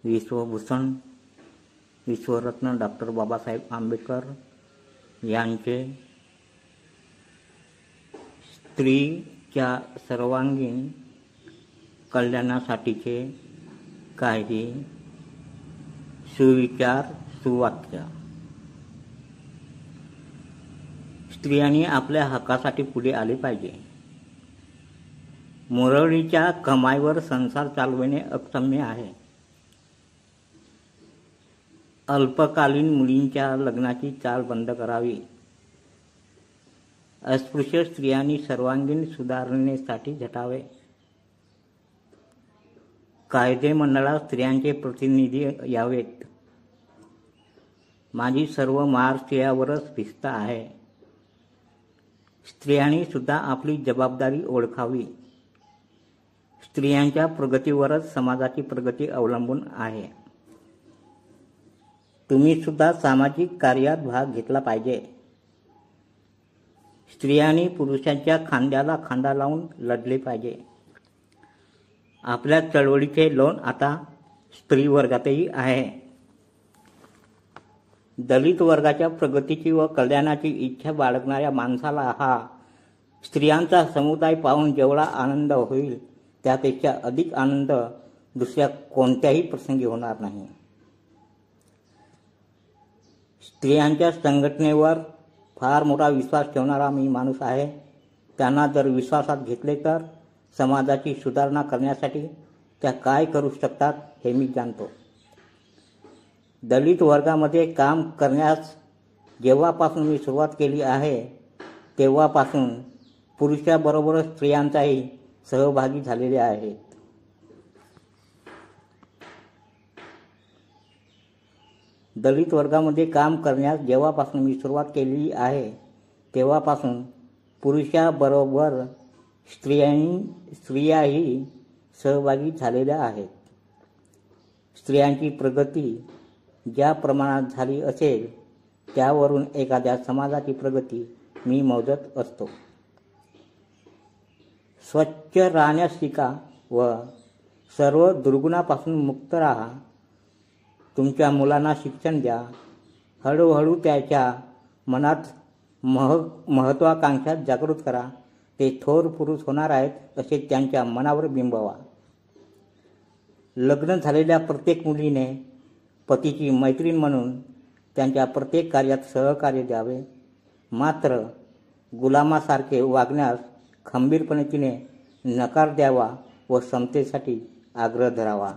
Vishwabhushan विश्वरत्न doctor Babasaheb Ambedkar यांचे स्त्रीच्या सर्वांगीण कल्याणासाठीचे काही सुविचार सुवाक्य। स्त्रियांनी आपल्या हक्कासाठी पुढे आले पाहिजे। मुरळीच्या कमाईवर संसार चालविणे अक्षम्य आहे। अल्पकालीन मुलींच्या लग्नाची चाल बंद करावी। अस्पृश्य स्त्रियांनी सर्वांगीण सुधारणेसाठी झटावे। कायदे मंडळात स्त्रियांचे प्रतिनिधी यावेत। माझी सर्व मार स्त्रियांवरच भिस्त आहे। स्त्रियांनी सुद्धा आपली जबाबदारी ओळखावी। स्त्रियांच्या प्रगतीवरच समाजाची प्रगती अवलंबून आहे। तुम्ही सुद्धा सामाजिक कार्यात भाग घेतला पाहिजे। स्त्रियांनी पुरुषांच्या खांद्याला खांदा लावून लढले पाहिजे। आपल्या चळवळीचे लोण आता स्त्री वर्गातही आहे। दलित वर्गाच्या प्रगतीची व कल्याणाची इच्छा बाळगणाऱ्या माणसाला हा स्त्रियांचा समुदाय पाहून जेवढा आनंद होईल त्यापेक्षा अधिक आनंद दुसऱ्या कोणत्याही प्रसंगी होणार नाही। स्त्रियांच्या संघटनेवर फार मोठा विश्वास ठेवणारा मी माणूस आहे। त्यांना जर विश्वासात घेतले तर समाजाची सुधारणा करण्यासाठी त्या काय करू शकतात हे मी जाणतो। दलित वर्गामध्ये काम करण्यास जेव्हापासून मी सुरुवात केली आहे तेव्हापासून पुरुषाबरोबरच स्त्रियांचाही सहभागी झालेले आहेत। दलित वर्गामध्ये काम करण्यास जेव्हापासून मी सुरुवात केली आहे तेव्हापासून पुरुषाबरोबर स्त्रियाही सहभागी झालेल्या आहेत। स्त्रियांची प्रगती ज्या प्रमाणात झाली असेल त्यावरून एखाद्या समाजाची प्रगती मी मोजत असतो। स्वच्छ राहण्यास शिका व सर्व दुर्गुणापासून मुक्त राहा। तुमच्या मुलांना शिक्षण द्या। हळूहळू त्याच्या मनात महत्वाकांक्षा जागृत करा। ते थोर पुरुष होणार आहेत असे त्यांच्या मनावर बिंबवा। लग्न झालेल्या प्रत्येक मुलीने पतीची मैत्रीण म्हणून त्यांच्या प्रत्येक कार्यात सहकार्य द्यावे। मात्र गुलामासारखे वागण्यास खंबीरपणे तिने नकार द्यावा व समतेसाठी आग्रह धरावा।